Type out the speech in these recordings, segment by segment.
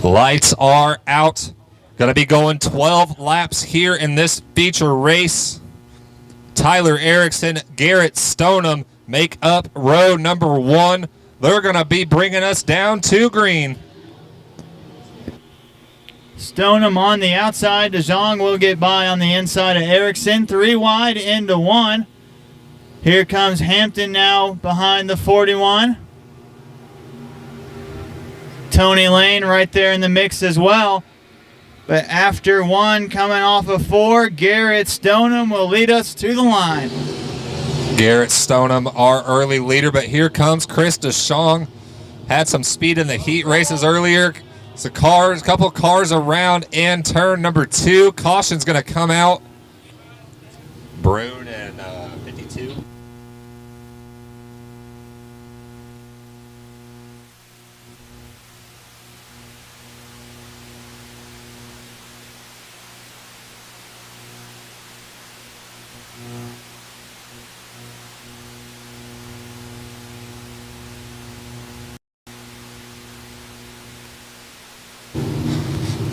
Lights are out. Going to be going 12 laps here in this feature race. Tyler Erickson, Garrett Stoneham make up row number 1. They're going to be bringing us down to green. Stoneham on the outside. DeJong will get by on the inside of Erickson. 3 wide into 1. Here comes Hampton now behind the 41. Tony Lane right there in the mix as well. But after 1 coming off of 4, Garrett Stoneham will lead us to the line. Garrett Stoneham, our early leader, but here comes Chris DeShong. Had some speed in the heat races earlier. So a couple cars around in turn number 2. Caution's going to come out. Brune and 52.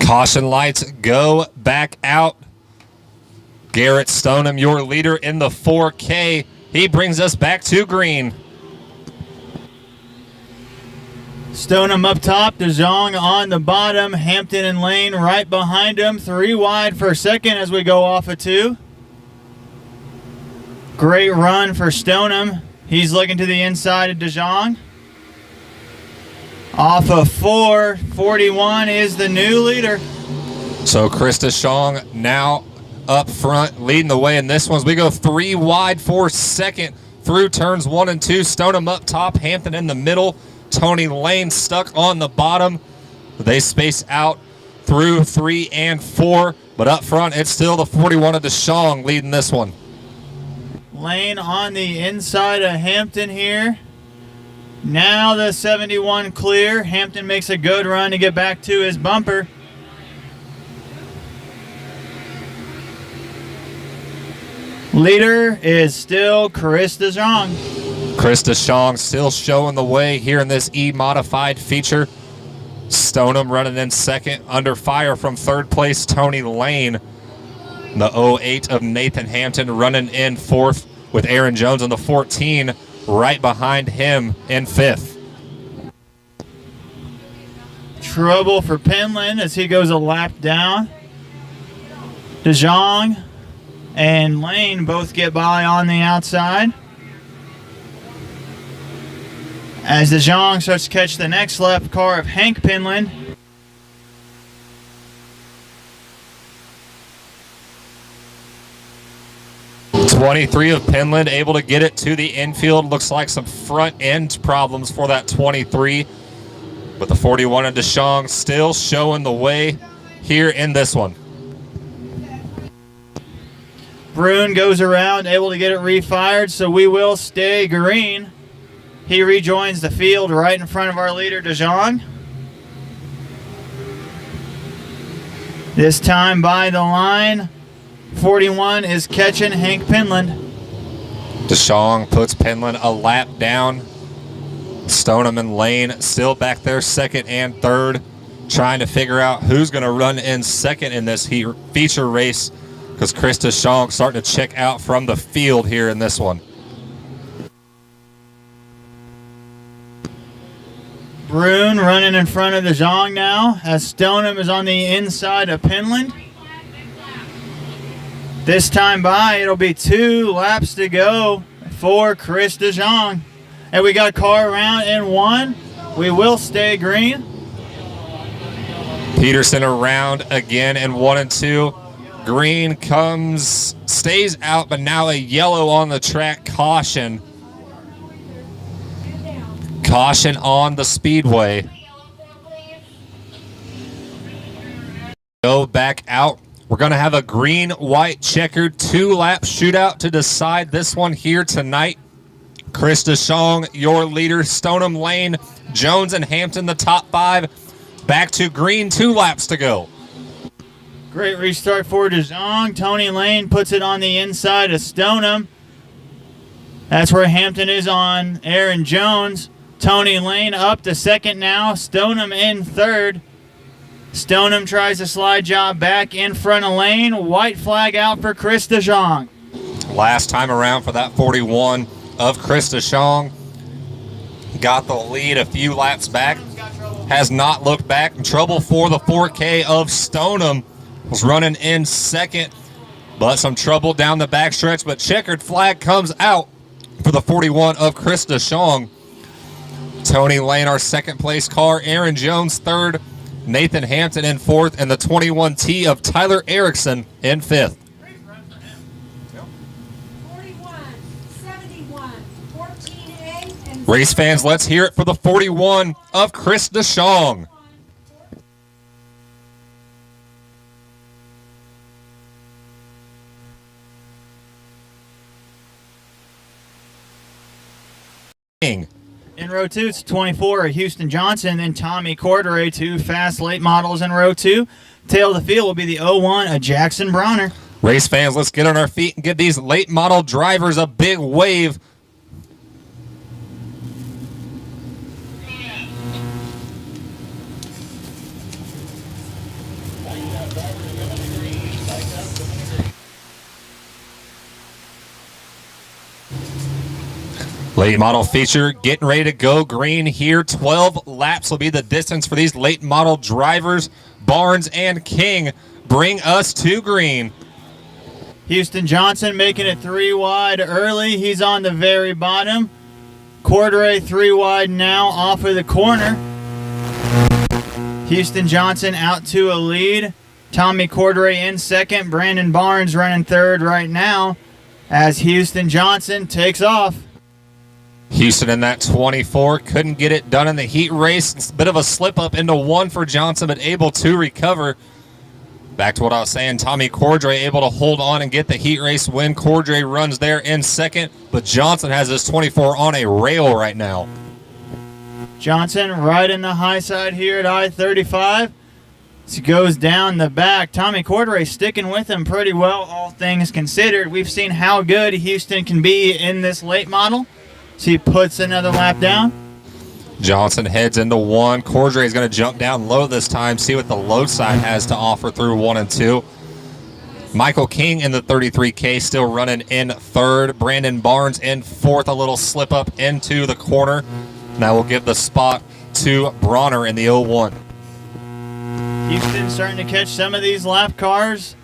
Caution lights go back out. Garrett Stoneham, your leader in the 4K. He brings us back to green. Stoneham up top, DeJong on the bottom, Hampton and Lane right behind him. 3 wide for second as we go off of 2. Great run for Stoneham. He's looking to the inside of DeJong. Off of 4, 41 is the new leader. So Chris DeShong now up front, leading the way in this one. As we go 3 wide for second through turns 1 and 2. Stoneham up top, Hampton in the middle. Tony Lane stuck on the bottom. They space out through 3 and 4, but up front it's still the 41 of DeShong leading this one. Lane on the inside of Hampton here. Now the 71 clear. Hampton makes a good run to get back to his bumper. Leader is still Chris DeJong. Chris DeShong still showing the way here in this E-modified feature. Stoneham running in second. Under fire from third place, Tony Lane. The 08 of Nathan Hampton running in fourth with Aaron Jones on the 14. Right behind him in 5th. Trouble for Penland as he goes a lap down. DeJong and Lane both get by on the outside. As DeJong starts to catch the next lap car of Hank Penland. '23 of Penland able to get it to the infield. Looks like some front end problems for that 23. But the 41 of DeShong still showing the way here in this one. Brune goes around, able to get it refired, so we will stay green. He rejoins the field right in front of our leader, DeJong. This time by the line, 41 is catching Hank Penland. DeShong puts Penland a lap down. Stoneham and Lane still back there, second and third, trying to figure out who's going to run in second in this feature race, because Chris DeShong starting to check out from the field here in this one. Brune running in front of DeJong now, as Stoneham is on the inside of Penland. This time by, it'll be 2 laps to go for Chris DeJong. And we got a car around in 1. We will stay green. Peterson around again in 1 and 2. Green stays out, but now a yellow on the track. Caution. Caution on the Speedway. Go back out. We're going to have a green-white checkered 2-lap shootout to decide this one here tonight. Chris DeShong, your leader. Stoneham, Lane, Jones, and Hampton, the top 5. Back to green, 2 laps to go. Great restart for DeJong. Tony Lane puts it on the inside of Stoneham. That's where Hampton is on Aaron Jones. Tony Lane up to second now. Stoneham in third. Stoneham tries a slide job back in front of lane. White flag out for Chris DeJong. Last time around for that 41 of Chris DeJong. Got the lead a few laps back. Has not looked back. Trouble for the 4K of Stoneham. Was running in second, but some trouble down the backstretch. But checkered flag comes out for the 41 of Chris DeJong. Tony Lane, our second place car. Aaron Jones, third. Nathan Hampton in fourth. And the 21T of Tyler Erickson in fifth. 41, 71, 14A, and Race fans, let's hear it for the 41 of Chris DeJong. In row 2, it's 24 Houston Johnson and Tommy Corderay, two fast late models in row 2. Tail of the field will be the 01 of Jackson Bronner. Race fans, let's get on our feet and give these late model drivers a big wave. Late model feature getting ready to go green here. 12 laps will be the distance for these late model drivers. Barnes and King bring us to green. Houston Johnson making it 3 wide early. He's on the very bottom. Corderay 3 wide now off of the corner. Houston Johnson out to a lead. Tommy Corderay in second. Brandon Barnes running third right now as Houston Johnson takes off. Houston in that 24 couldn't get it done in the heat race. Bit of a slip up into one for Johnson, but able to recover. Back to what I was saying, Tommy Corderay able to hold on and get the heat race win. Corderay runs there in second, but Johnson has his 24 on a rail right now. Johnson right in the high side here at I-35. He goes down the back. Tommy Corderay sticking with him pretty well, all things considered. We've seen how good Houston can be in this late model. So he puts another lap down. Johnson heads into one. Corderay is going to jump down low this time, see what the low side has to offer through 1 and 2. Michael King in the 33K still running in third. Brandon Barnes in fourth, a little slip up into the corner. Now we'll give the spot to Bronner in the 01. Houston starting to catch some of these lap cars.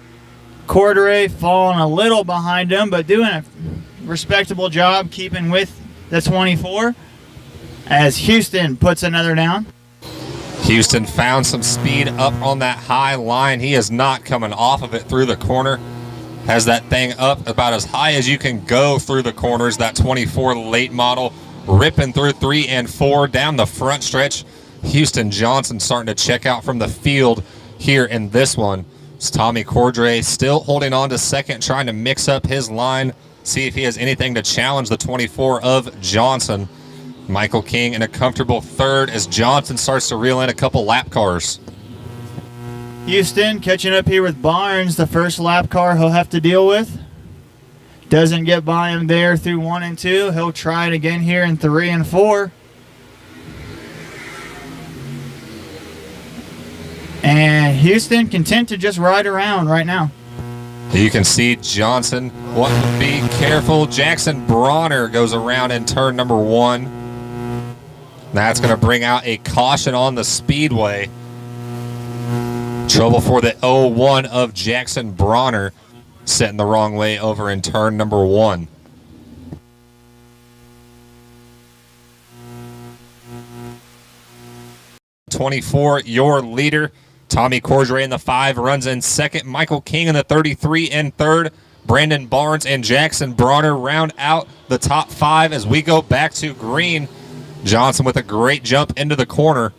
Corderay falling a little behind him, but doing a respectable job keeping with the 24 as Houston puts another down. Houston found some speed up on that high line. He is not coming off of it through the corner. Has that thing up about as high as you can go through the corners. That 24 late model ripping through 3 and 4 down the front stretch. Houston Johnson starting to check out from the field here in this one. It's Tommy Corderay still holding on to second, trying to mix up his line. See if he has anything to challenge the 24 of Johnson. Michael King in a comfortable third as Johnson starts to reel in a couple lap cars. Houston catching up here with Barnes, the first lap car he'll have to deal with. Doesn't get by him there through 1 and 2. He'll try it again here in 3 and 4. And Houston content to just ride around right now. You can see Johnson wanting to be careful. Jackson Bronner goes around in turn number 1. That's going to bring out a caution on the Speedway. Trouble for the 01 of Jackson Bronner, setting the wrong way over in turn number 1. '24, your leader. Tommy Corderay in the 5 runs in second. Michael King in the 33 in third. Brandon Barnes and Jackson Bronner round out the top 5 as we go back to green. Johnson with a great jump into the corner.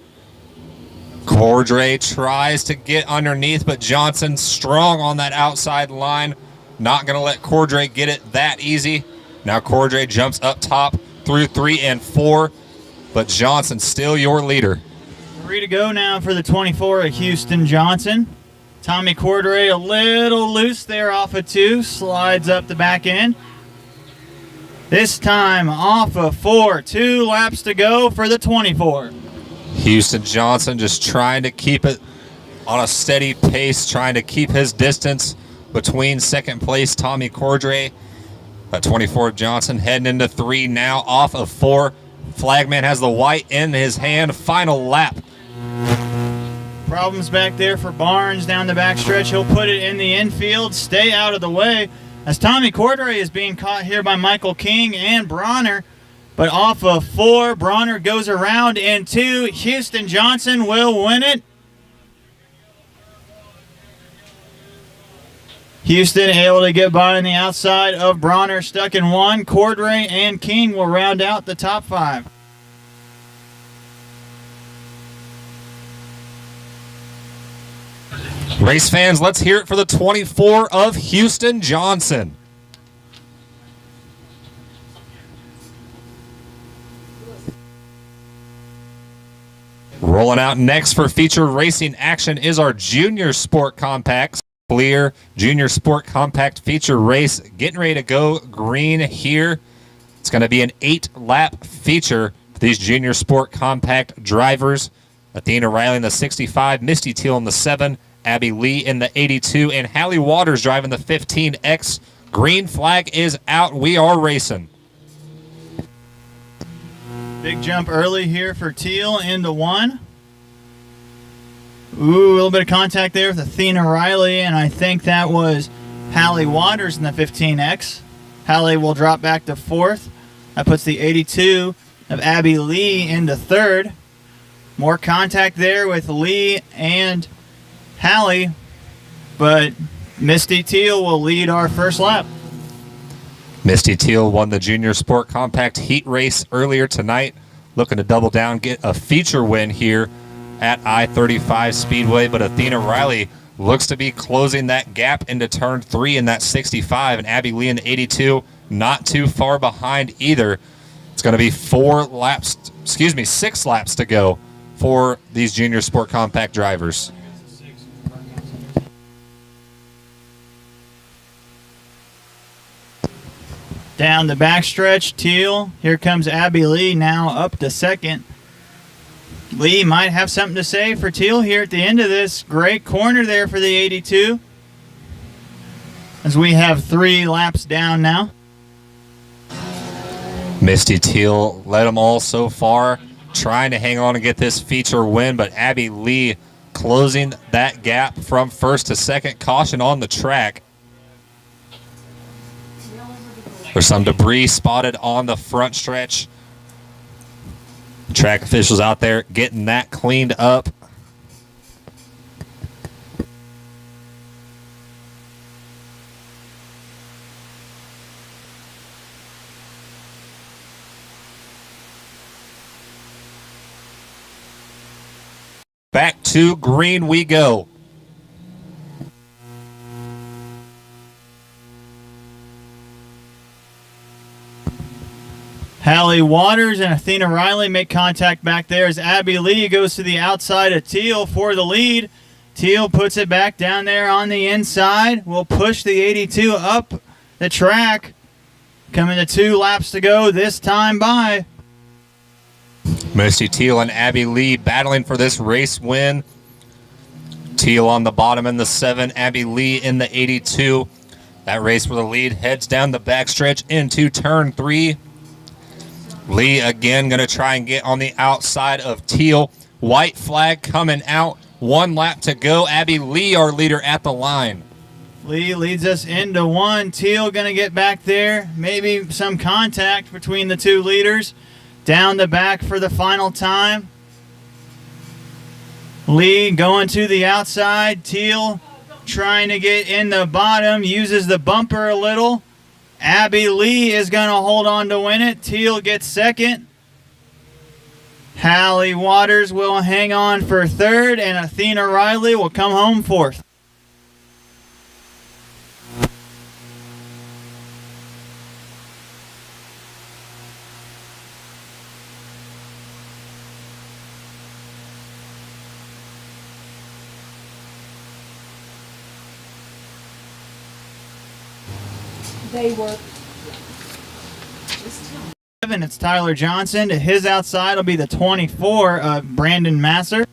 Corderay tries to get underneath, but Johnson strong on that outside line. Not going to let Corderay get it that easy. Now Corderay jumps up top through 3 and 4, but Johnson still your leader. 3 to go now for the 24 of Houston Johnson. Tommy Corderay a little loose there off of 2. Slides up the back end. This time off of 4. 2 laps to go for the 24. Houston Johnson just trying to keep it on a steady pace, trying to keep his distance between second place Tommy Cordray. 24 Johnson heading into 3 now, off of 4. Flagman has the white in his hand. Final lap. Problems back there for Barnes down the backstretch. He'll put it in the infield, stay out of the way, as Tommy Cordray is being caught here by Michael King and Bronner. But off of 4, Bronner goes around in 2. Houston Johnson will win it. Houston able to get by on the outside of Bronner, stuck in 1. Cordray and King will round out the top 5. Race fans, let's hear it for the 24 of Houston Johnson. Rolling out next for featured racing action is our Junior Sport Compact Clear Junior Sport Compact feature race. Getting ready to go green here. It's going to be an 8-lap feature for these Junior Sport Compact drivers. Athena Riley in the 65, Misty Teal in the 7, Abby Lee in the 82, and Hallie Waters driving the 15X. Green flag is out. We are racing. Big jump early here for Teal into 1. Ooh, a little bit of contact there with Athena Riley, and I think that was Hallie Waters in the 15X. Hallie will drop back to 4th. That puts the 82 of Abby Lee into 3rd. More contact there with Lee and Hallie, but Misty Teal will lead our first lap. Misty Teal won the Junior Sport Compact heat race earlier tonight, looking to double down, get a feature win here at I-35 Speedway, but Athena Riley looks to be closing that gap into turn 3 in that 65, and Abby Lee in the 82 not too far behind either. It's going to be 6 laps to go for these Junior Sport Compact drivers. Down the backstretch, Teal. Here comes Abby Lee now up to 2nd. Lee might have something to say for Teal here at the end of this. Great corner there for the 82. As we have 3 laps down now. Misty Teal led them all so far, trying to hang on and get this feature win, but Abby Lee closing that gap from 1st to 2nd. Caution on the track. There's some debris spotted on the front stretch. Track officials out there getting that cleaned up. Back to green we go. Hallie Waters and Athena Riley make contact back there as Abby Lee goes to the outside of Teal for the lead. Teal puts it back down there on the inside. Will push the 82 up the track. Coming to 2 laps to go this time by. Misty Teal and Abby Lee battling for this race win. Teal on the bottom in the 7, Abby Lee in the 82. That race for the lead heads down the backstretch into turn 3. Lee again going to try and get on the outside of Teal. White flag coming out. 1 lap to go. Abby Lee, our leader, at the line. Lee leads us into 1. Teal going to get back there. Maybe some contact between the 2 leaders. Down the back for the final time. Lee going to the outside. Teal trying to get in the bottom. Uses the bumper a little. Abby Lee is going to hold on to win it. Teal gets 2nd. Hallie Waters will hang on for 3rd, and Athena Riley will come home 4th. They were. It's Tyler Johnson. To his outside will be the 24 of Brandon Masser.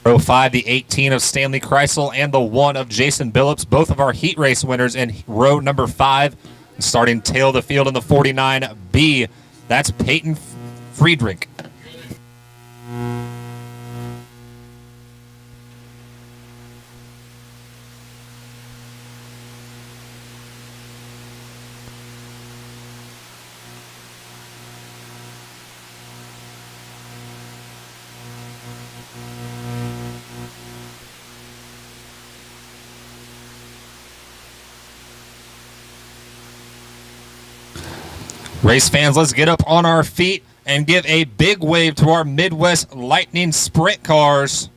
Row 5, the 18 of Stanley Kreisel and the 1 of Jason Billups, both of our heat race winners in row number 5. Starting tail of the field in the 49B, that's Peyton Friedrich. Race fans, let's get up on our feet and give a big wave to our Midwest Lightning sprint cars.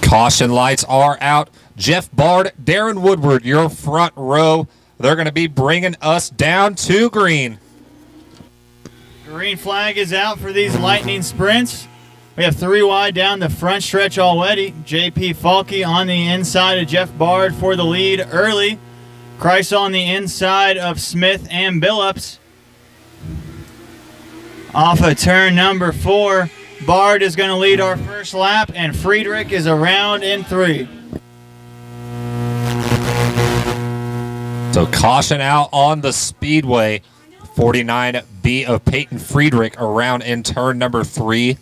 Caution lights are out. Jeff Bard, Darren Woodward, your front row. They're going to be bringing us down to green. Green flag is out for these Lightning sprints. We have 3 wide down the front stretch already. JP Falke on the inside of Jeff Bard for the lead early. Kreisel on the inside of Smith and Billups. Off of turn number 4. Bard is going to lead our first lap, and Friedrich is around in 3. So caution out on the Speedway. 49B of Peyton Friedrich around in turn number 3.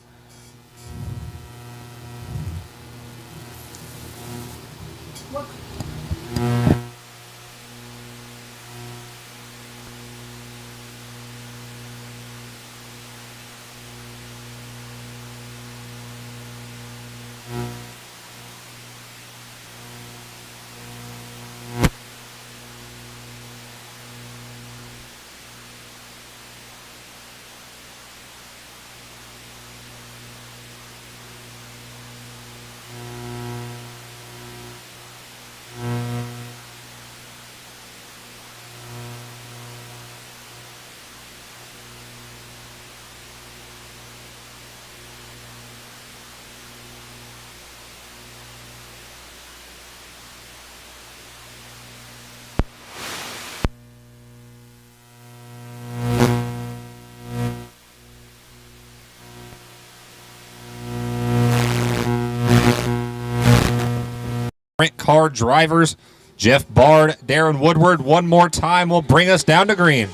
Sprint car drivers, Jeff Bard, Darren Woodward, one more time will bring us down to green.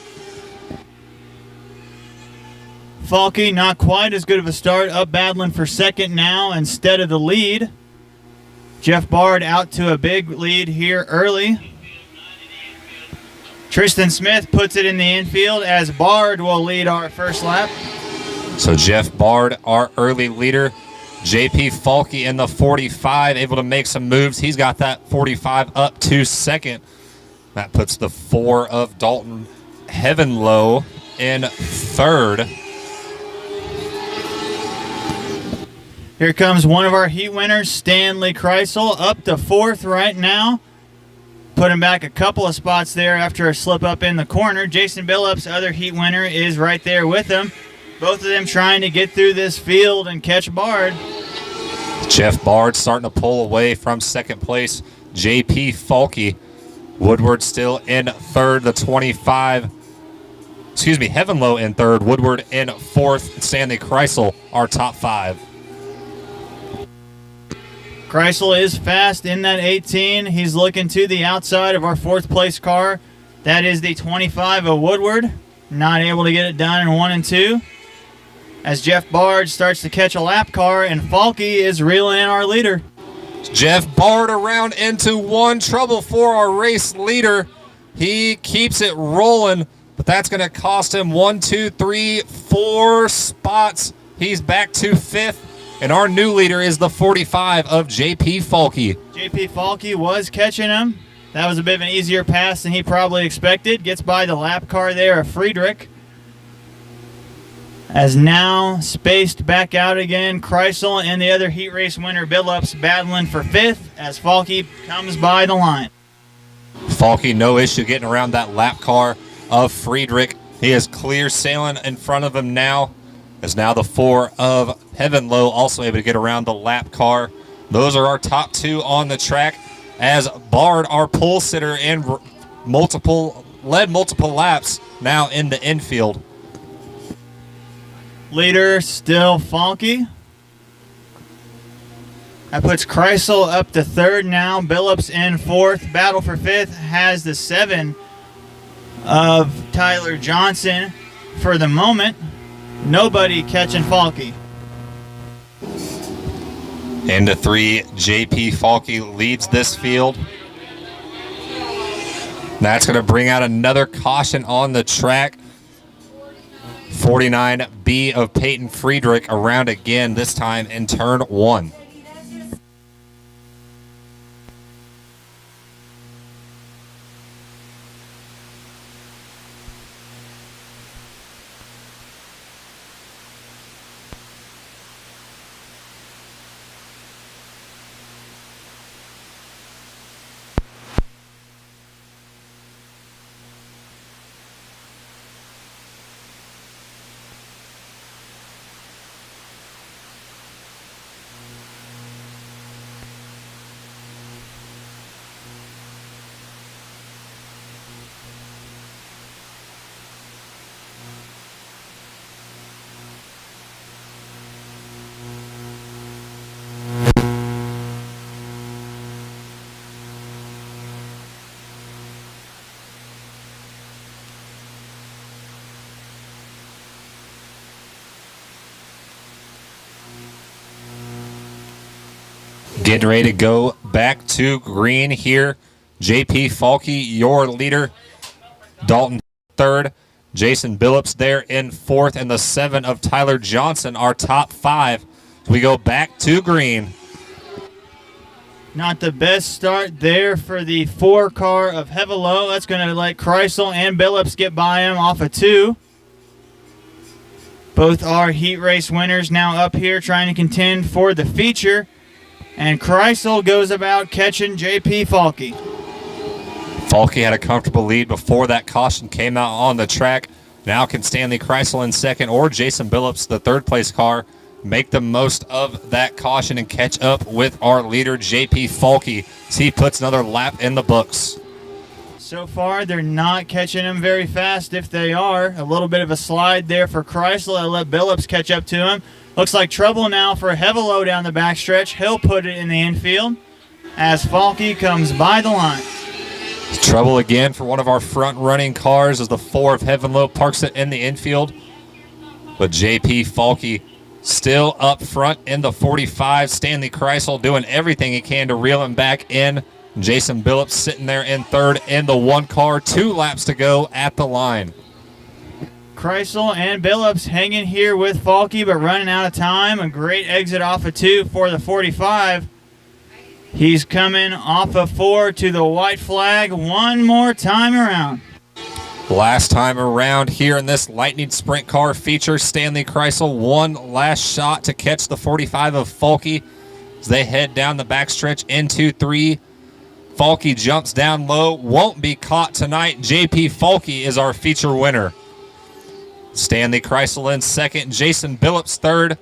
Falke not quite as good of a start, up battling for second now instead of the lead. Jeff Bard out to a big lead here early. Tristan Smith puts it in the infield as Bard will lead our first lap. So Jeff Bard, our early leader. JP Falke in the 45, able to make some moves. He's got that 45 up to second. That puts the 4 of Dalton Heavenlow in third. Here comes one of our heat winners, Stanley Kreisel, up to 4th right now. Put him back a couple of spots there after a slip up in the corner. Jason Billups, other heat winner, is right there with him. Both of them trying to get through this field and catch Bard. Jeff Bard starting to pull away from second place. JP Falke. Woodward still in third, the 25. Excuse me, Heavenlow in third. Woodward in fourth. Stanley Kreisel, our top 5. Kreisel is fast in that 18. He's looking to the outside of our 4th place car. That is the 25 of Woodward. Not able to get it done in 1 and 2. As Jeff Bard starts to catch a lap car, and Falke is reeling in our leader. Jeff Bard around into 1. Trouble for our race leader. He keeps it rolling, but that's going to cost him 1, 2, 3, 4 spots. He's back to 5th, and our new leader is the 45 of JP Falke. JP Falke was catching him. That was a bit of an easier pass than he probably expected. Gets by the lap car there of Friedrich. As now spaced back out again, Kreisel and the other heat race winner Billups battling for 5th as Falke comes by the line. Falke, no issue getting around that lap car of Friedrich. He is clear sailing in front of him now. As now the 4 of Heavenlow also able to get around the lap car. Those are our top 2 on the track. As Bard, our pole sitter and led multiple laps, now in the infield. Leader still Falke. That puts Kreisel up to 3rd now. Billups in 4th. Battle for 5th has the 7 of Tyler Johnson. For the moment, nobody catching Falke. Into 3, JP Falke leads this field. That's going to bring out another caution on the track. 49B of Peyton Friedrich around again, this time in turn 1. Getting ready to go back to green here. JP Falke, your leader. Dalton 3rd. Jason Billups there in 4th. And the 7 of Tyler Johnson, our top 5. We go back to green. Not the best start there for the 4 car of Heavenlow. That's going to let Kreisel and Billups get by him off of 2. Both are heat race winners now up here trying to contend for the feature. And Kreisel goes about catching JP Falke. Falke had a comfortable lead before that caution came out on the track. Now can Stanley Kreisel in 2nd or Jason Billups, the 3rd place car, make the most of that caution and catch up with our leader JP Falke as he puts another lap in the books. So far, they're not catching him very fast. If they are, a little bit of a slide there for Kreisel. I'll let Billups catch up to him. Looks like trouble now for Heavenlow down the backstretch. He'll put it in the infield as Falke comes by the line. Trouble again for one of our front-running cars as the 4 of Heavenlow parks it in the infield. But JP Falke still up front in the 45. Stanley Kreisel doing everything he can to reel him back in. Jason Billups sitting there in 3rd in the 1 car. 2 laps to go at the line. Kreisel and Billups hanging here with Falke, but running out of time. A great exit off of 2 for the 45. He's coming off of 4 to the white flag one more time around. Last time around here in this Lightning Sprint Car feature, Stanley Kreisel, one last shot to catch the 45 of Falke as they head down the backstretch into 3. Falke jumps down low, won't be caught tonight. JP Falke is our feature winner. Stanley Kreisel in 2nd, Jason Billups 3rd,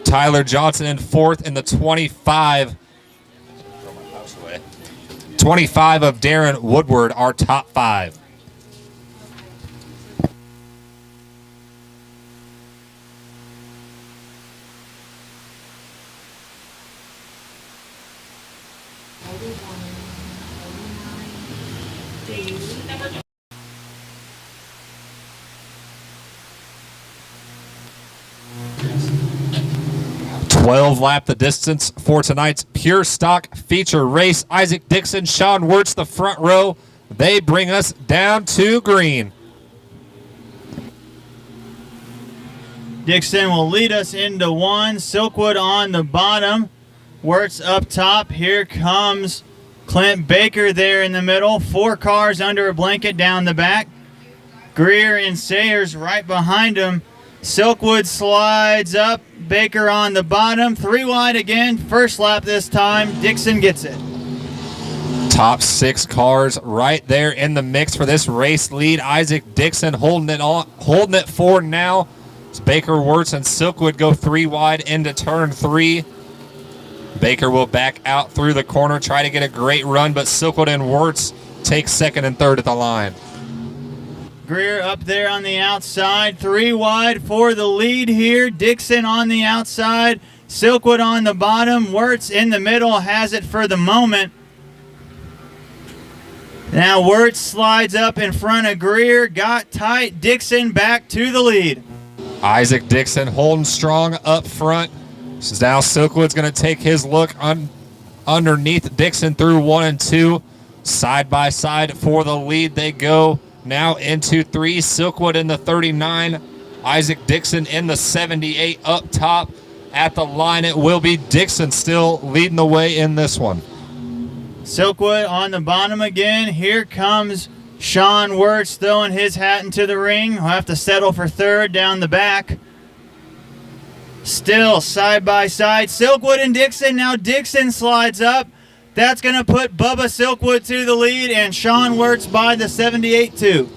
Tyler Johnson in 4th, and the 25 of Darren Woodward, our top 5. Lap the distance for tonight's pure stock feature race. Isaac Dixon, Sean Wirtz, the front row. They bring us down to green. Dixon will lead us into 1. Silkwood on the bottom. Wirtz up top. Here comes Clint Baker there in the middle. 4 cars under a blanket down the back. Greer and Sayers right behind him. Silkwood slides up. Baker on the bottom. 3 wide again. First lap this time. Dixon gets it. Top 6 cars right there in the mix for this race lead. Isaac Dixon holding it forward now. As Baker, Wirtz, and Silkwood go 3 wide into turn 3. Baker will back out through the corner, try to get a great run, but Silkwood and Wirtz take 2nd and 3rd at the line. Greer up there on the outside. 3 wide for the lead here. Dixon on the outside. Silkwood on the bottom. Wirtz in the middle has it for the moment. Now Wirtz slides up in front of Greer. Got tight. Dixon back to the lead. Isaac Dixon holding strong up front. So now Silkwood's going to take his look underneath Dixon through 1 and 2. Side by side for the lead they go. Now into 3, Silkwood in the 39, Isaac Dixon in the 78 up top. At the line, it will be Dixon still leading the way in this one. Silkwood on the bottom again. Here comes Sean Wirtz throwing his hat into the ring. He'll have to settle for 3rd down the back. Still side by side, Silkwood and Dixon. Now Dixon slides up. That's going to put Bubba Silkwood to the lead and Sean Wirtz by the 78 too.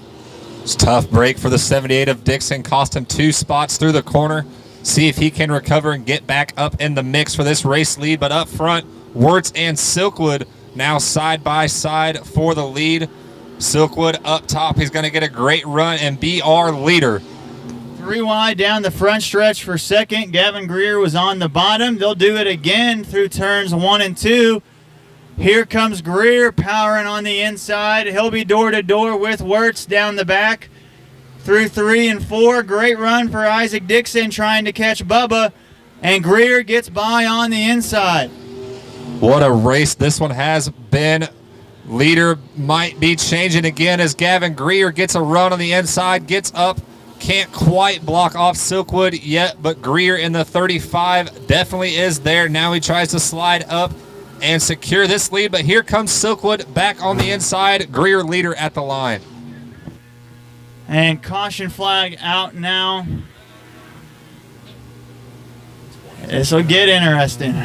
It's a tough break for the 78 of Dixon. Cost him 2 spots through the corner. See if he can recover and get back up in the mix for this race lead. But up front, Wirtz and Silkwood now side by side for the lead. Silkwood up top. He's going to get a great run and be our leader. 3 wide down the front stretch for 2nd. Gavin Greer was on the bottom. They'll do it again through turns 1 and 2. Here comes Greer powering on the inside. He'll be door to door with Wirtz down the back. Through 3 and 4. Great run for Isaac Dixon trying to catch Bubba. And Greer gets by on the inside. What a race this one has been. Leader might be changing again as Gavin Greer gets a run on the inside. Gets up. Can't quite block off Silkwood yet, but Greer in the 35 definitely is there. Now he tries to slide up and secure this lead, but here comes Silkwood back on the inside. Greer leader at the line. And caution flag out now. This will get interesting.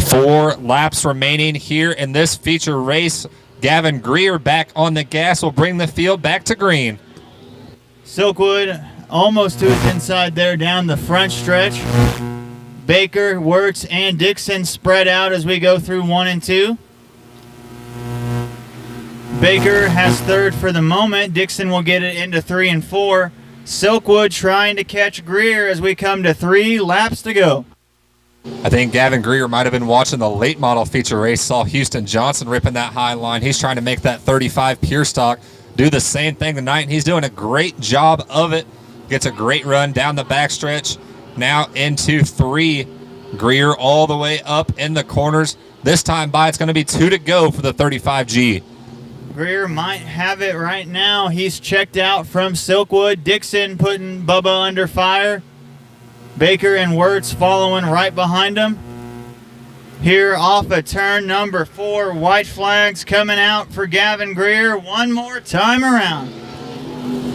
Four laps remaining here in this feature race. Gavin Greer back on the gas will bring the field back to green. Silkwood almost to his inside there down the front stretch. Baker, Wirtz, and Dixon spread out as we go through 1 and 2. Baker has 3rd for the moment. Dixon will get it into 3 and 4. Silkwood trying to catch Greer as we come to 3 laps to go. I think Gavin Greer might have been watching the late model feature race, saw Houston Johnson ripping that high line. He's trying to make that 35 pure stock do the same thing tonight, and he's doing a great job of it. Gets a great run down the backstretch. Now into 3. Greer all the way up in the corners. This time by, it's going to be 2 to go for the 35G. Greer might have it right now. He's checked out from Silkwood. Dixon putting Bubba under fire. Baker and Wirtz following right behind him. Here off of turn number 4, white flags coming out for Gavin Greer one more time around.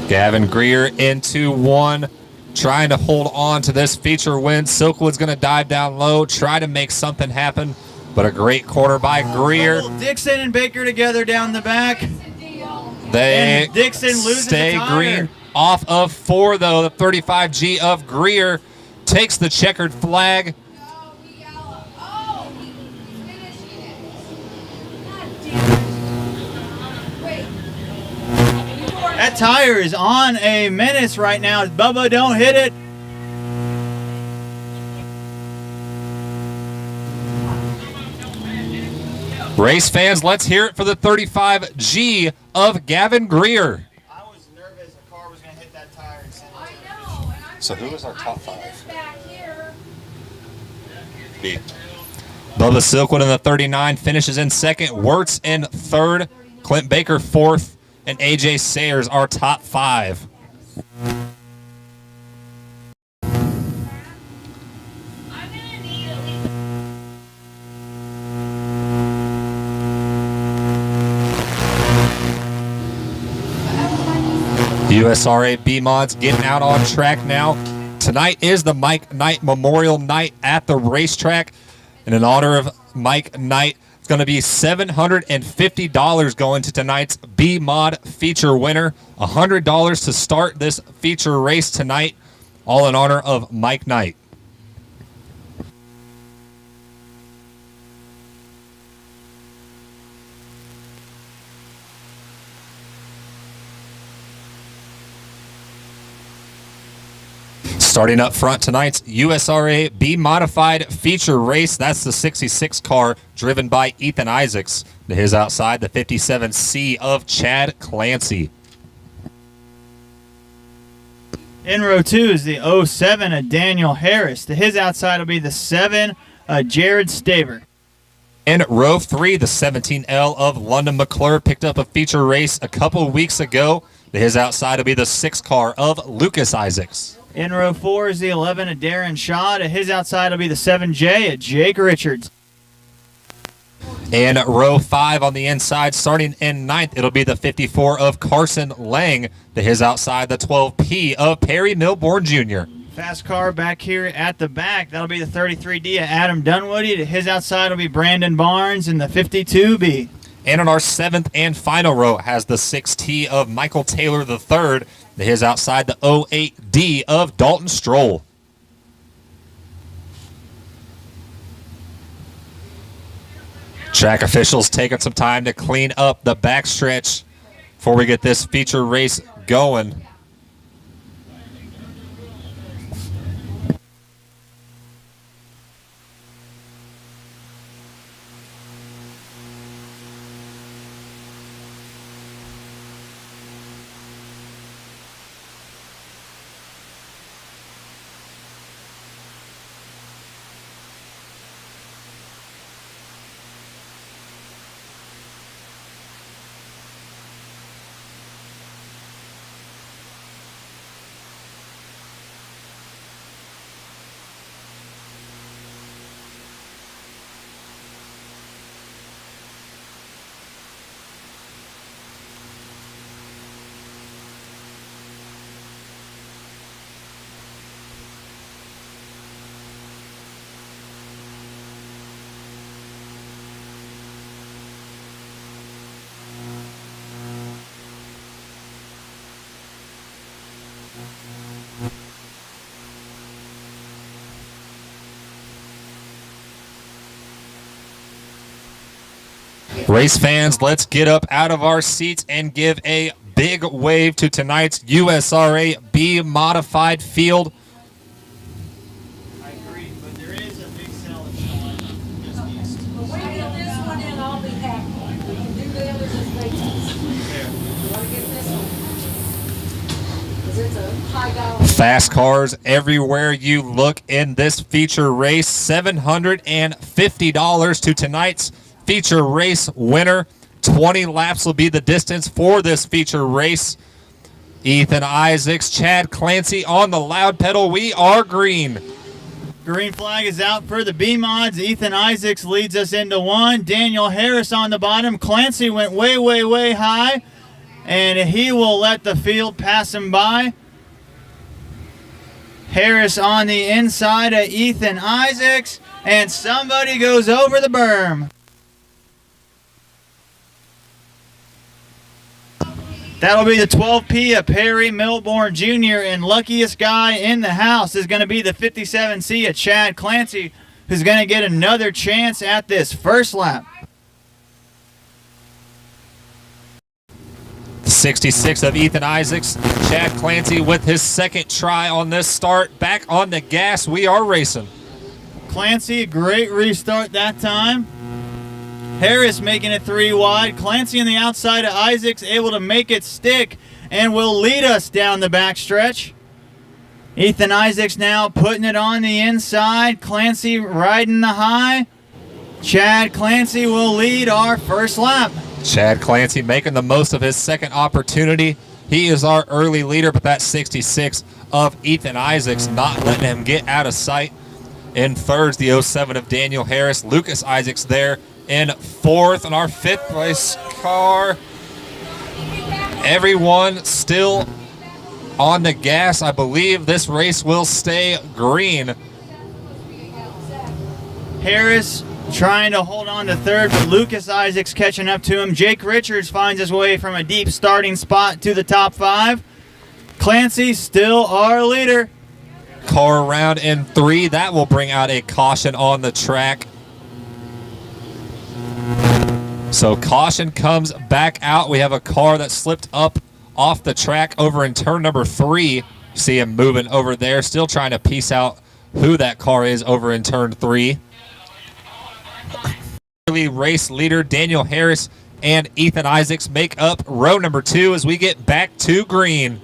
Gavin Greer into 1, trying to hold on to this feature win. Silkwood's going to dive down low, try to make something happen, but a great corner by Greer. Dixon and Baker together down the back. They and Dixon loses stay the tire. green. Off of 4, though, the 35G of Greer takes the checkered flag. That tire is on a menace right now. Bubba, don't hit it. Race fans, let's hear it for the 35G of Gavin Greer. I was nervous the car was going to hit that tire. I know. And I'm So who was our top 5? back here. B. Bubba Silkwood in the 39 finishes in 2nd. Wirtz in 3rd. Clint Baker 4th. And AJ Sayers our top 5. I'm gonna need at least USRA B-mods getting out on track now. Tonight is the Mike Knight Memorial Night at the racetrack. And in honor of Mike Knight, it's going to be $750 going to tonight's B-mod feature winner. $100 to start this feature race tonight, all in honor of Mike Knight. Starting up front, tonight's USRA B-modified feature race. That's the 66 car driven by Ethan Isaacs. To his outside, the 57C of Chad Clancy. In row 2 is the 07 of Daniel Harris. To his outside will be the 7 of Jared Staver. In row 3, the 17L of London McClure picked up a feature race a couple weeks ago. To his outside will be the 6 car of Lucas Isaacs. In row 4 is the 11 of Darren Shaw. To his outside will be the 7J of Jake Richards. In row 5 on the inside, starting in 9th, it'll be the 54 of Carson Lang. To his outside, the 12P of Perry Milbourne Jr. Fast car back here at the back. That'll be the 33D of Adam Dunwoody. To his outside will be Brandon Barnes in the 52B. And in our 7th and final row has the 6T of Michael Taylor III. To his outside, the 08D of Dalton Stroll. Track officials taking some time to clean up the backstretch before we get this feature race going. Race fans, let's get up out of our seats and give a big wave to tonight's USRA B-modified field. I agree, but there is a big cell in just east. When we get this one in, I'll be happy. We can do the others as late as. We want to get this one. Because it's a high dollar. Fast cars everywhere you look in this feature race. $750 to tonight's feature race winner. 20 laps will be the distance for this feature race. Ethan Isaacs, Chad Clancy on the loud pedal. We are green. Green flag is out for the B-mods. Ethan Isaacs leads us into 1. Daniel Harris on the bottom. Clancy went way, way, way high, and he will let the field pass him by. Harris on the inside of Ethan Isaacs, and somebody goes over the berm. That'll be the 12P of Perry Milbourne Jr. And luckiest guy in the house is going to be the 57C of Chad Clancy, who's going to get another chance at this first lap. The 66 of Ethan Isaacs, Chad Clancy with his second try on this start. Back on the gas, we are racing. Clancy, great restart that time. Harris making it 3 wide. Clancy on the outside of Isaacs, able to make it stick and will lead us down the backstretch. Ethan Isaacs now putting it on the inside. Clancy riding the high. Chad Clancy will lead our first lap. Chad Clancy making the most of his second opportunity He is our early leader, but that 66 of Ethan Isaacs not letting him get out of sight. In third's the 07 of Daniel Harris. Lucas Isaacs there in fourth. And our fifth place car, everyone still on the gas. I believe this race will stay green. Harris trying to hold on to third, but Lucas Isaacs catching up to him. Jake Richards finds his way from a deep starting spot to the top 5. Clancy still our leader. Car around in 3. That will bring out a caution on the track. So caution comes back out. We have a car that slipped up off the track over in turn number 3. See him moving over there, still trying to piece out who that car is over in turn 3. Early race leader Daniel Harris and Ethan Isaacs make up row number 2 as we get back to green.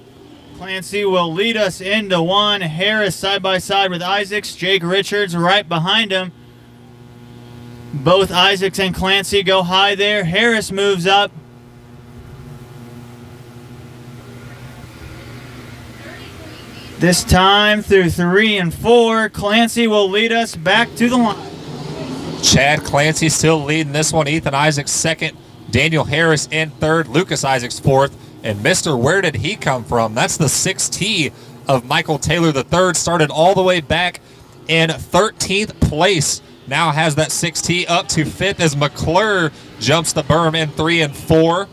Clancy will lead us into 1. Harris side by side with Isaacs. Jake Richards right behind him. Both Isaacs and Clancy go high there. Harris moves up. This time through 3 and 4, Clancy will lead us back to the line. Chad Clancy still leading this one. Ethan Isaacs second. Daniel Harris in third. Lucas Isaacs fourth. And Mr. Where did he come from? That's the 6T of Michael Taylor III. Started all the way back in 13th place. Now has that 6T up to 5th as McClure jumps the berm in 3 and 4.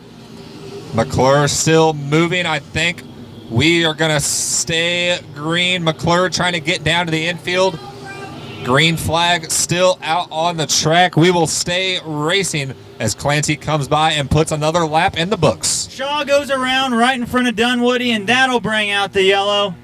McClure still moving. I think we are going to stay green. McClure trying to get down to the infield. Green flag still out on the track. We will stay racing as Clancy comes by and puts another lap in the books. Shaw goes around right in front of Dunwoody, and that'll bring out the yellow.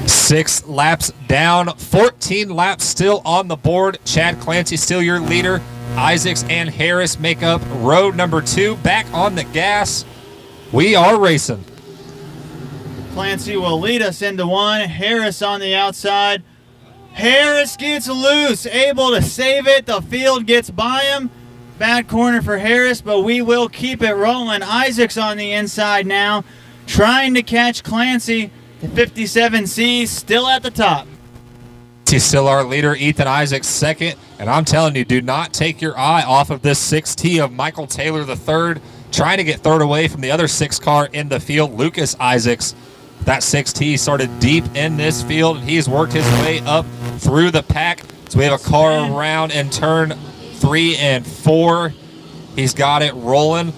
Six laps down, 14 laps still on the board. Chad Clancy still your leader. Isaacs and Harris make up row number 2. Back on the gas. We are racing. Clancy will lead us into 1. Harris on the outside. Harris gets loose, able to save it. The field gets by him. Bad corner for Harris, but we will keep it rolling. Isaacs on the inside now, trying to catch Clancy. The 57C still at the top. He's still our leader. Ethan Isaacs second. And I'm telling you, do not take your eye off of this 6T of Michael Taylor III, trying to get third away from the other 6 car in the field, Lucas Isaacs. That 6T started deep in this field, and he's worked his way up through the pack. So we have a car around in turn 3 and 4. He's got it rolling.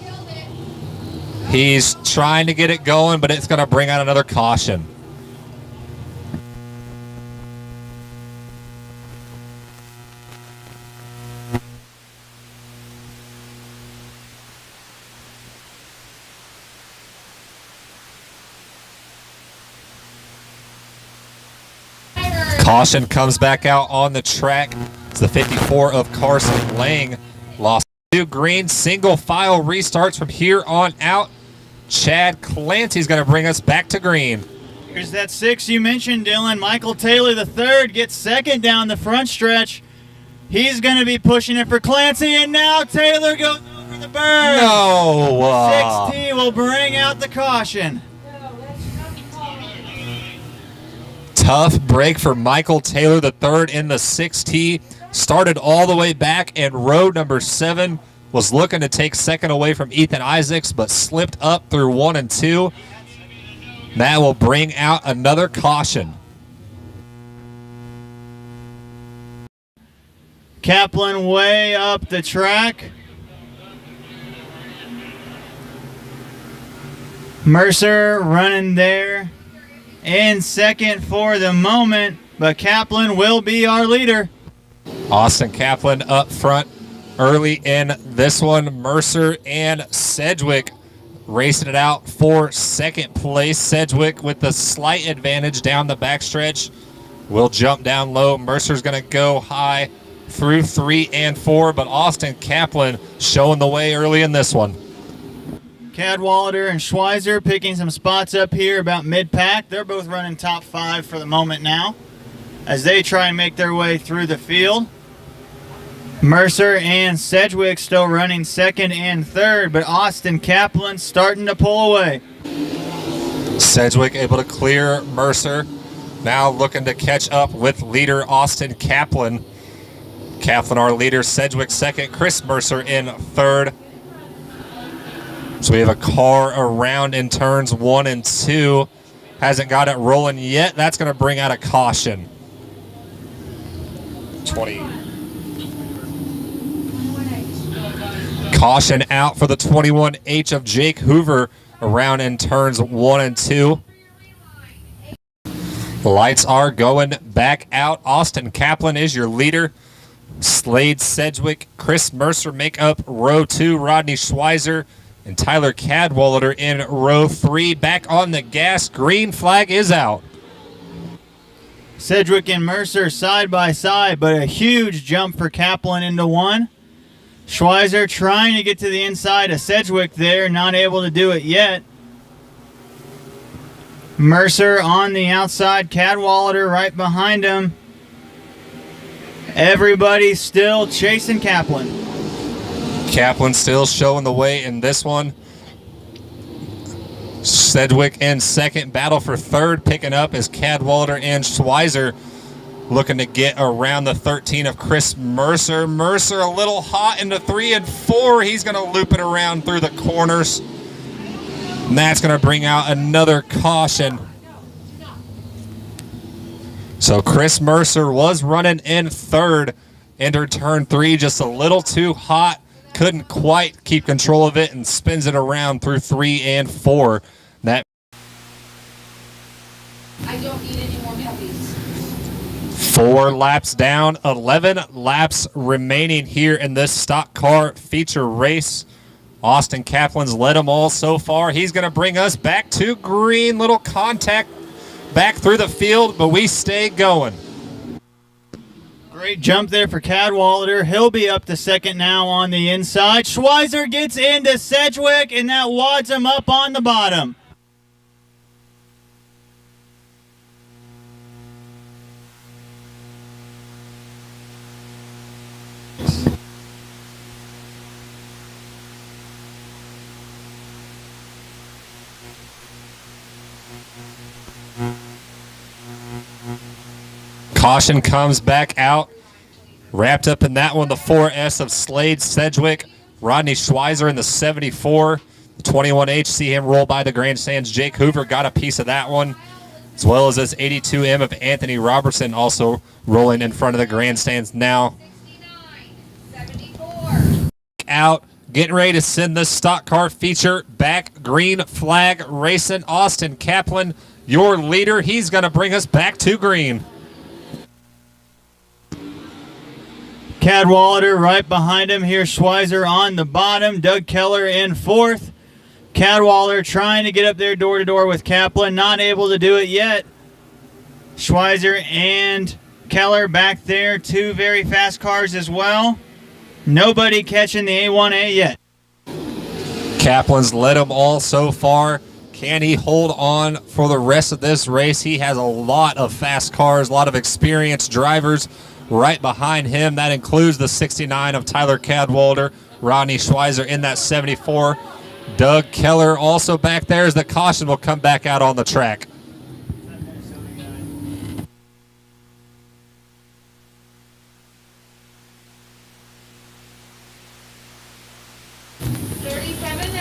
He's trying to get it going, but it's going to bring out another caution. Caution comes back out on the track. It's the 54 of Carson Lang. Lost 2 green. Single file restarts from here on out. Chad Clancy's going to bring us back to green. Here's that 6 you mentioned, Dylan. Michael Taylor III gets second down the front stretch. He's going to be pushing it for Clancy, and now Taylor goes over the berm. No. 6T will bring out the caution. Tough break for Michael Taylor III in the 6T. Started all the way back, and row number 7 was looking to take second away from Ethan Isaacs, but slipped up through 1 and 2. That will bring out another caution. Kaplan way up the track. Mercer running there in second for the moment, but Kaplan will be our leader. Austin Kaplan up front early in this one. Mercer and Sedgwick racing it out for second place. Sedgwick with the slight advantage down the backstretch. Will jump down low. Mercer's going to go high through 3 and 4, but Austin Kaplan showing the way early in this one. Cadwallader and Schweizer picking some spots up here about mid-pack. They're both running top 5 for the moment now as they try and make their way through the field. Mercer and Sedgwick still running 2nd and 3rd, but Austin Kaplan starting to pull away. Sedgwick able to clear Mercer. Now looking to catch up with leader Austin Kaplan. Kaplan our leader, Sedgwick 2nd, Chris Mercer in 3rd. So we have a car around in turns 1 and 2. Hasn't got it rolling yet. That's going to bring out a caution. 20. Caution out for the 21H of Jake Hoover around in turns 1 and 2. Lights are going back out. Austin Kaplan is your leader. Slade Sedgwick, Chris Mercer make up row 2. Rodney Schweizer and Tyler Cadwallader in row 3. Back on the gas. Green flag is out. Sedgwick and Mercer side by side, but a huge jump for Kaplan into 1. Schweizer trying to get to the inside of Sedgwick there, not able to do it yet. Mercer on the outside, Cadwallader right behind him. Everybody still chasing Kaplan. Kaplan still showing the way in this one. Sedgwick in 2nd, battle for 3rd. Picking up is Cadwallader and Schweizer looking to get around the 13 of Chris Mercer. Mercer a little hot into 3 and 4. He's going to loop it around through the corners. And that's going to bring out another caution. So Chris Mercer was running in 3rd, entered turn 3 just a little too hot. Couldn't quite keep control of it and spins it around through 3 and 4. That I don't need any more puppies. 4 laps down, 11 laps remaining here in this stock car feature race. Austin Kaplan's led them all so far. He's going to bring us back to green. Little contact back through the field, but we stay going. Great jump there for Cadwallader. He'll be up to 2nd now on the inside. Schweizer gets into Sedgwick, and that wads him up on the bottom. Caution comes back out. Wrapped up in that one, the 4S of Slade Sedgwick. Rodney Schweizer in the 74. The 21H, see him roll by the grandstands. Jake Hoover got a piece of that one, as well as this 82M of Anthony Robertson also rolling in front of the grandstands now. 74. Out, getting ready to send this stock car feature back. Green flag racing. Austin Kaplan, your leader. He's going to bring us back to green. Cadwallader right behind him here. Schweizer on the bottom. Doug Keller in 4th. Cadwallader trying to get up there door to door with Kaplan. Not able to do it yet. Schweizer and Keller back there. 2 very fast cars as well. Nobody catching the A1A yet. Kaplan's led them all so far. Can he hold on for the rest of this race? He has a lot of fast cars, a lot of experienced drivers right behind him. That includes the 69 of Tyler Cadwallader, Rodney Schweizer in that 74. Doug Keller also back there as the caution will come back out on the track.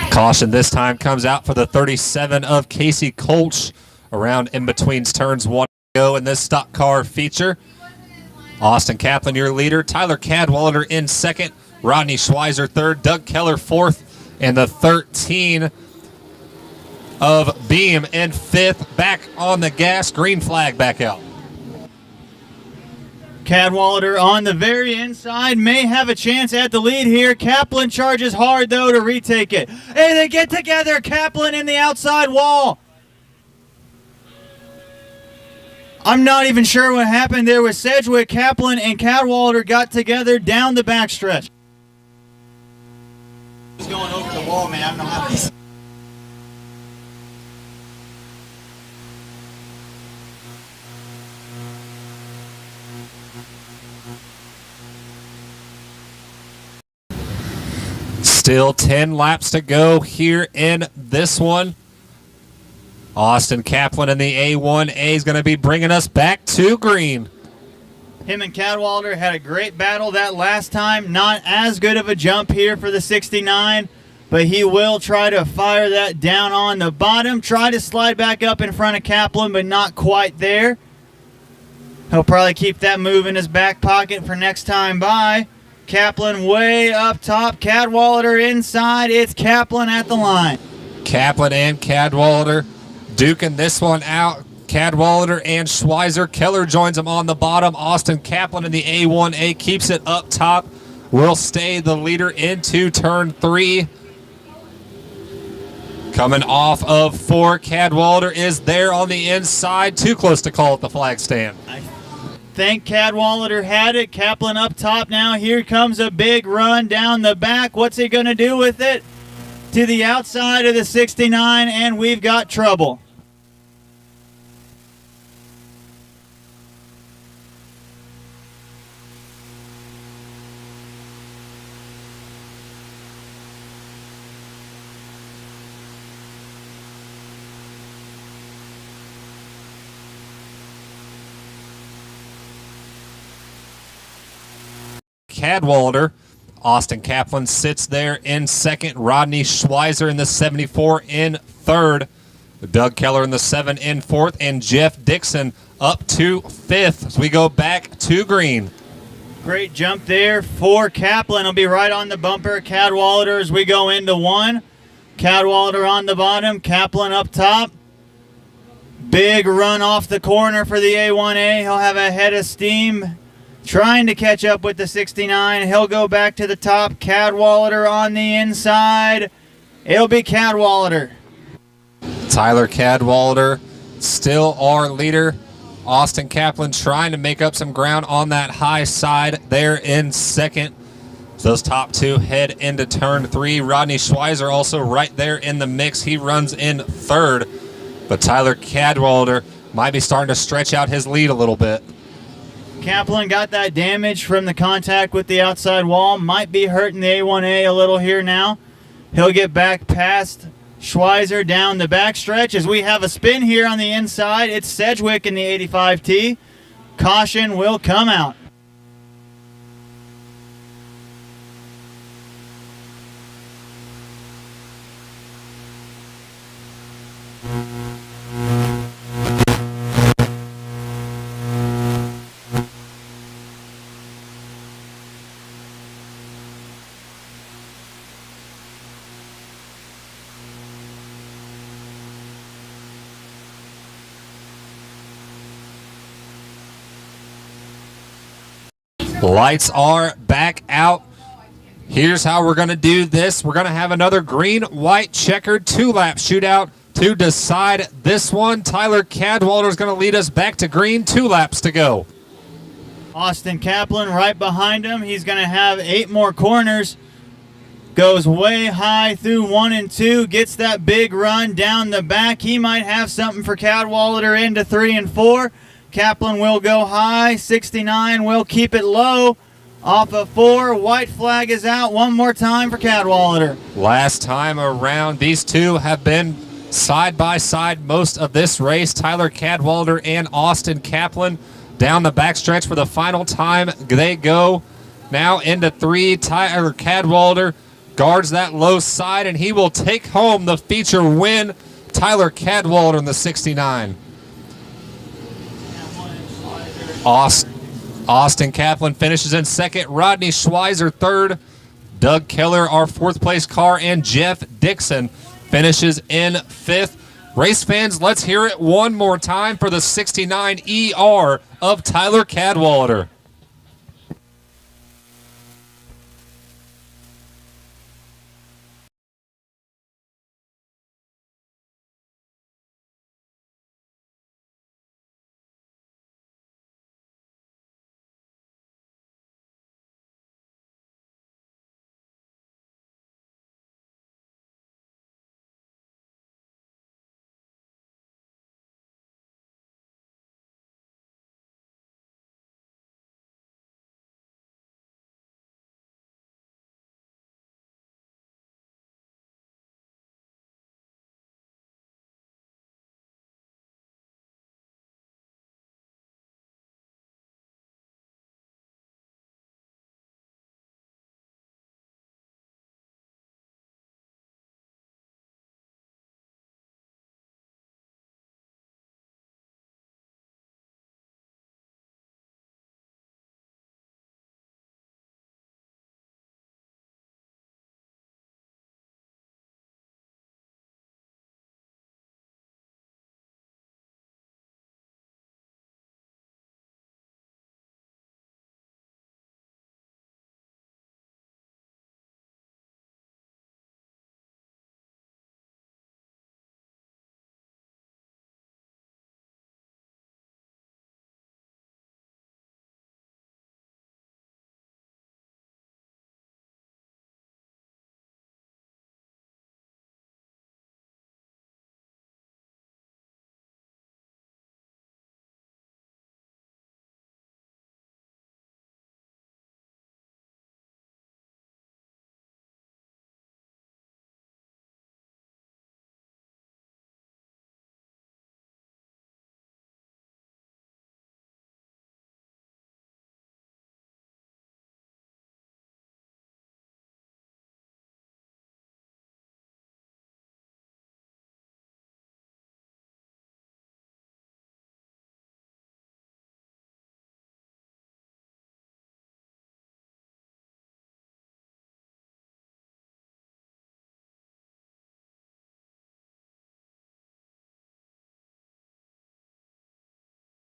Caution this time comes out for the 37 of Casey Colch around in between turns 1 and go in this stock car feature. Austin Kaplan, your leader. Tyler Cadwallader in 2nd. Rodney Schweizer 3rd. Doug Keller 4th. And the 13 of Beam in 5th. Back on the gas. Green flag back out. Cadwallader on the very inside may have a chance at the lead here. Kaplan charges hard, though, to retake it. Hey, they get together. Kaplan in the outside wall. I'm not even sure what happened there with Sedgwick. Kaplan and Cadwalder got together down the backstretch. It's going over the wall, man. I don't know how to... Still 10 laps to go here in this one. Austin Kaplan in the A1A is going to be bringing us back to green. Him and Cadwalder had a great battle that last time. Not as good of a jump here for the 69, but he will try to fire that down on the bottom. Try to slide back up in front of Kaplan, but not quite there. He'll probably keep that move in his back pocket for next time by. Kaplan way up top. Cadwalder inside. It's Kaplan at the line. Kaplan and Cadwalder duking this one out. Cadwalder and Schweizer. Keller joins him on the bottom. Austin Kaplan in the A1A keeps it up top. Will stay the leader into turn 3. Coming off of 4, Cadwalder is there on the inside. Too close to call at the flag stand. I think Cadwalder had it. Kaplan up top now. Here comes a big run down the back. What's he going to do with it? To the outside of the 69, and we've got trouble. Cadwalder. Austin Kaplan sits there in second. Rodney Schweizer in the 74 in third. Doug Keller in the 7 in fourth. And Jeff Dixon up to fifth as we go back to green. Great jump there for Kaplan. He'll be right on the bumper. Cadwalder as we go into 1. Cadwalder on the bottom. Kaplan up top. Big run off the corner for the A1A. He'll have a head of steam trying to catch up with the 69. He'll go back to the top. Cadwalder on the inside. It'll be Cadwalder. Tyler Cadwalder still our leader. Austin Kaplan trying to make up some ground on that high side there in second. Those top two head into turn 3. Rodney Schweizer also right there in the mix. He runs in third. But Tyler Cadwalder might be starting to stretch out his lead a little bit. Kaplan got that damage from the contact with the outside wall. Might be hurting the A1A a little here now. He'll get back past Schweizer down the backstretch as we have a spin here on the inside. It's Sedgwick in the 85T. Caution will come out. Lights are back out. Here's how we're going to do this. We're going to have another green-white checkered 2-lap shootout to decide this one. Tyler Cadwalder is going to lead us back to green. 2 laps to go. Austin Kaplan right behind him. He's going to have 8 more corners. Goes way high through 1 and 2. Gets that big run down the back. He might have something for Cadwalder into 3 and 4. Kaplan will go high. 69 will keep it low. Off of 4. White flag is out. One more time for Cadwalder. Last time around, these two have been side by side most of this race. Tyler Cadwalder and Austin Kaplan down the backstretch for the final time. They go now into 3. Tyler Cadwalder guards that low side, and he will take home the feature win. Tyler Cadwalder in the 69. Austin Kaplan finishes in second. Rodney Schweizer third. Doug Keller, our 4th place car, and Jeff Dixon finishes in 5th. Race fans, let's hear it one more time for the 69 ER of Tyler Cadwalder.